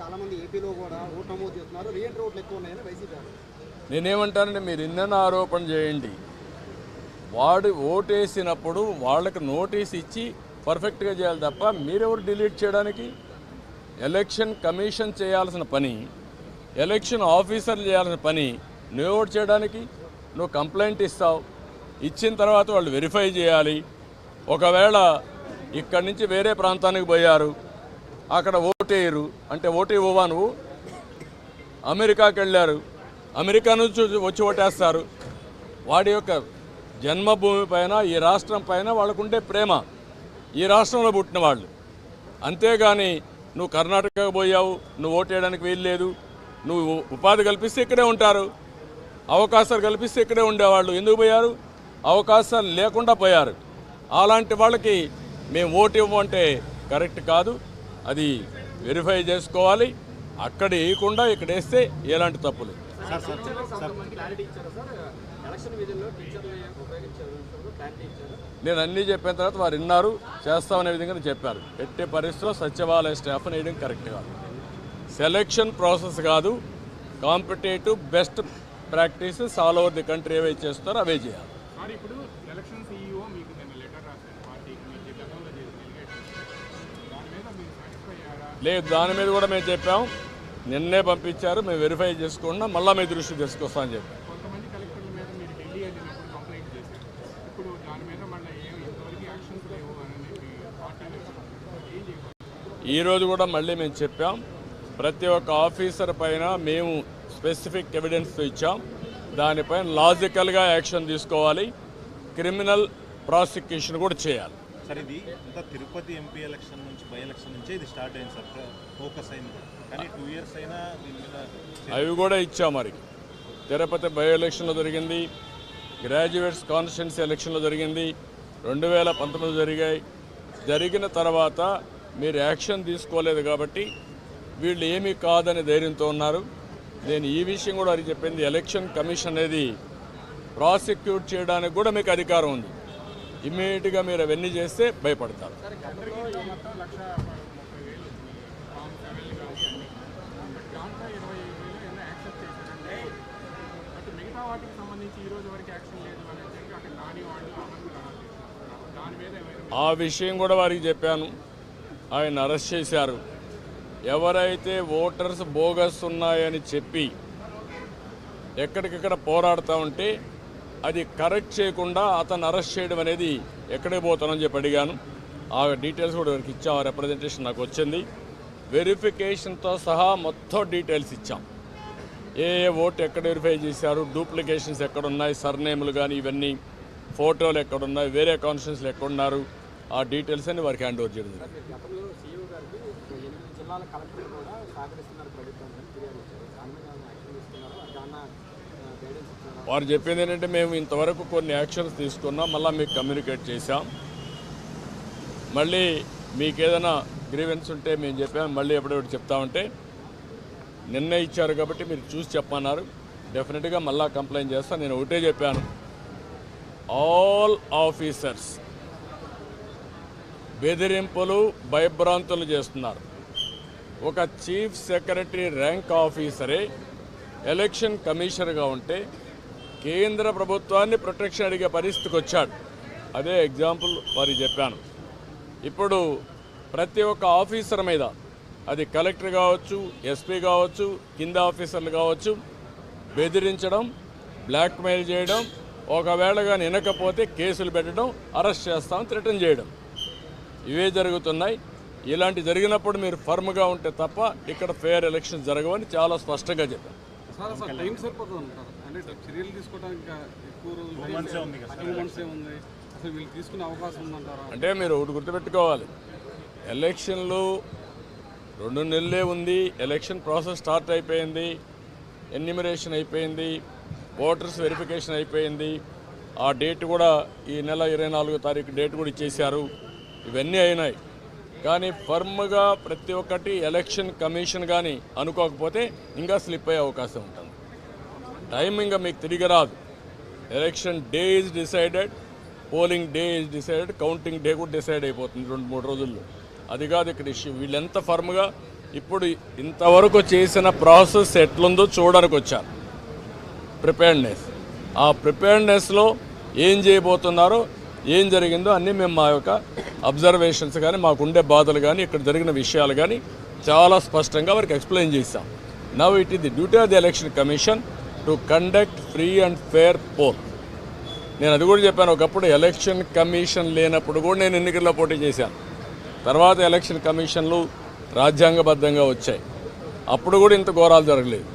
చాలామంది ఏపీలో కూడా ఓటు నమోదు చేస్తున్నారు, రీఎంట్రీ ఓట్లు ఎక్కువ ఉన్నాయని వైసీపీ. నేనేమంటానంటే మీరు ఇన్న ఆరోపణ చేయండి. వాడు ఓటేసినప్పుడు వాళ్ళకి నోటీస్ ఇచ్చి పర్ఫెక్ట్గా చేయాలి తప్ప మీరెవరు డిలీట్ చేయడానికి? ఎలక్షన్ కమిషన్ చేయాల్సిన పని, ఎలక్షన్ ఆఫీసర్లు చేయాల్సిన పని నువ్వు ఓటు చేయడానికి. నువ్వు కంప్లైంట్ ఇస్తావు, ఇచ్చిన తర్వాత వాళ్ళు వెరిఫై చేయాలి. ఒకవేళ ఇక్కడి నుంచి వేరే ప్రాంతానికి పోయారు, అక్కడ ఓటేయరు అంటే ఓటు ఇవ్వవా నువ్వు? అమెరికాకి వెళ్ళారు, అమెరికా నుంచి వచ్చి ఓటేస్తారు. వాడి యొక్క జన్మభూమి పైన, ఈ రాష్ట్రం పైన వాళ్ళకుండే ప్రేమ, ఈ రాష్ట్రంలో పుట్టిన వాళ్ళు. అంతేగాని నువ్వు కర్ణాటకకు పోయావు, నువ్వు ఓటేయడానికి వీల్లేదు, నువ్వు ఉపాధి కల్పిస్తే ఇక్కడే ఉంటారు, అవకాశాలు కల్పిస్తే ఇక్కడే ఉండేవాళ్ళు. ఎందుకు పోయారు? అవకాశాలు లేకుండా పోయారు. అలాంటి వాళ్ళకి మేము ఓటు ఇవ్వమంటే కరెక్ట్ కాదు. అది వెరిఫై చేసుకోవాలి. అక్కడ వేయకుండా ఇక్కడ వేస్తే ఎలాంటి తప్పులు. నేను అన్నీ చెప్పిన తర్వాత వారు విన్నారు, చేస్తామనే విధంగా చెప్పారు. ఎట్టే పరిస్థితుల్లో సచివాలయ స్టాఫ్ని వేయడం కరెక్ట్ కాదు. సెలెక్షన్ ప్రాసెస్ కాదు, competitive best practices all over the country ఏవైతే చేస్తారో అవే చేయాలి. లేదు, దాని మీద కూడా మేము చెప్పాం, నిన్నే పంపించారు, మేము వెరిఫై చేసుకున్నాం, మళ్ళీ మీ దృష్టికి తీసుకొస్తామని చెప్పాం. ఈరోజు కూడా మళ్ళీ మేము చెప్పాం, ప్రతి ఒక్క ఆఫీసర్ పైన మేము స్పెసిఫిక్ ఎవిడెన్స్ ఇచ్చాం. దానిపైన లాజికల్గా యాక్షన్ తీసుకోవాలి, క్రిమినల్ ప్రాసిక్యూషన్ కూడా చేయాలి. సార్, ఇది ఇంకా తిరుపతి ఎంపీ ఎలక్షన్ నుంచి, బై ఎలక్షన్ నుంచే ఇది స్టార్ట్ అయింది సార్, ఫోకస్ అయింది. కానీ 2 years అయినా దీని మీద అవి కూడా ఇచ్చాం. మరి తిరుపతి బై ఎలక్షన్లో జరిగింది, గ్రాడ్యుయేట్స్ కాన్స్టిట్యున్సీ ఎలక్షన్లో జరిగింది, 2019 జరిగాయి. జరిగిన తర్వాత మీరు యాక్షన్ తీసుకోలేదు కాబట్టి వీళ్ళు ఏమీ కాదని ధైర్యంతో ఉన్నారు. నేను ఈ విషయం కూడా వారికి చెప్పింది, ఎలక్షన్ కమిషన్ అనేది ప్రాసిక్యూట్ చేయడానికి కూడా మీకు అధికారం ఉంది. ఇమ్మీడియట్గా మీరు అవన్నీ చేస్తే భయపడతారు. ఆ విషయం కూడా వారికి చెప్పాను, ఆయన అరెస్ట్ చేశారు. ఎవరైతే ఓటర్స్ బోగస్ ఉన్నాయని చెప్పి ఎక్కడికక్కడ పోరాడుతూ ఉంటే అది కరెక్ట్ చేయకుండా అతను అరెస్ట్ చేయడం అనేది ఎక్కడికి పోతానని చెప్పి అడిగాను. ఆ డీటెయిల్స్ కూడా వారికి ఇచ్చాం. ఆ రిప్రజెంటేషన్ నాకు వచ్చింది. వెరిఫికేషన్తో సహా మొత్తం డీటెయిల్స్ ఇచ్చాం. ఏ ఓటు ఎక్కడ వెరిఫై చేశారు, డూప్లికేషన్స్ ఎక్కడున్నాయి, సర్నేములు కానీ ఇవన్నీ, ఫోటోలు ఎక్కడున్నాయి, వేరే కాన్స్టిట్యున్సీలు ఎక్కడున్నారు, ఆ డీటెయిల్స్ అని వారికి హ్యాండ్ ఓవర్ చేయడం జరిగింది. వారు చెప్పింది ఏంటంటే, మేము ఇంతవరకు కొన్ని యాక్షన్స్ తీసుకున్నాం, మళ్ళీ మీకు కమ్యూనికేట్ చేశాం. మళ్ళీ మీకు ఏదైనా గ్రీవెన్స్ ఉంటే మేము చెప్పాము, మళ్ళీ ఎప్పుడెప్పుడు చెప్తామంటే నిన్నే ఇచ్చారు కాబట్టి మీరు చూసి చెప్పన్నారు. డెఫినెట్గా మళ్ళీ కంప్లైంట్ చేస్తాను. నేను ఒకటే చెప్పాను, ఆల్ ఆఫీసర్స్ బెదిరింపులు, భయభ్రాంతులు చేస్తున్నారు. ఒక చీఫ్ సెక్రటరీ ర్యాంక్ ఆఫీసరే ఎలక్షన్ కమిషనర్గా ఉంటే కేంద్ర ప్రభుత్వాన్ని ప్రొటెక్షన్ అడిగే పరిస్థితికి వచ్చాడు. అదే ఎగ్జాంపుల్ వారికి చెప్పాను. ఇప్పుడు ప్రతి ఒక్క ఆఫీసర్ మీద, అది కలెక్టర్ కావచ్చు, ఎస్పీ కావచ్చు, కింద ఆఫీసర్లు కావచ్చు, బెదిరించడం, బ్లాక్మెయిల్ చేయడం, ఒకవేళ కానీ వినకపోతే కేసులు పెట్టడం, అరెస్ట్ చేస్తామని థ్రెటన్ చేయడం, ఇవే జరుగుతున్నాయి. ఇలాంటి జరిగినప్పుడు మీరు ఫర్మ్గా ఉంటే తప్ప ఇక్కడ ఫెయిర్ ఎలక్షన్ జరగవని చాలా స్పష్టంగా చెప్పాను. అంటే మీరు ఒకటి గుర్తుపెట్టుకోవాలి, ఎలక్షన్లు 2 నెలలే ఉంది. ఎలక్షన్ ప్రాసెస్ స్టార్ట్ అయిపోయింది, ఎన్యూమరేషన్ అయిపోయింది, ఓటర్స్ వెరిఫికేషన్ అయిపోయింది. ఆ డేట్ కూడా ఈ నెల 24వ తారీఖు డేట్ కూడా ఇచ్చేశారు. ఇవన్నీ అయినాయి. కానీ ఫర్మ్గా ప్రతి ఒక్కటి ఎలక్షన్ కమిషన్ కానీ అనుకోకపోతే ఇంకా స్లిప్ అయ్యే అవకాశం ఉంటుంది. టైం ఇంకా మీకు తిరిగి రాదు. Election day is decided, polling day is decided, counting day కూడా డిసైడ్ అయిపోతుంది 2-3 రోజుల్లో. అది కాదు ఇక్కడ ఇష్యూ. వీళ్ళు ఎంత ఫర్మ్గా ఇప్పుడు ఇంతవరకు చేసిన ప్రాసెస్ ఎట్లుందో చూడడానికి వచ్చాను. ప్రిపేర్డ్నెస్, ఆ ప్రిపేర్డ్నెస్లో ఏం చేయబోతున్నారో, ఏం జరిగిందో అన్నీ మేము మా యొక్క అబ్జర్వేషన్స్ కానీ, మాకుండే బాధలు కానీ, ఇక్కడ జరిగిన విషయాలు కానీ చాలా స్పష్టంగా వారికి ఎక్స్ప్లెయిన్ చేశాం. Now it is the duty of the election commission to conduct free and fair pole. నేను అది కూడా చెప్పాను, ఒకప్పుడు ఎలక్షన్ కమిషన్ లేనప్పుడు కూడా నేను ఎన్నికల్లో పోటీ చేశాను. తర్వాత ఎలక్షన్ కమిషన్లు రాజ్యాంగబద్ధంగా వచ్చాయి, అప్పుడు కూడా ఇంత ఘోరాలు జరగలేదు.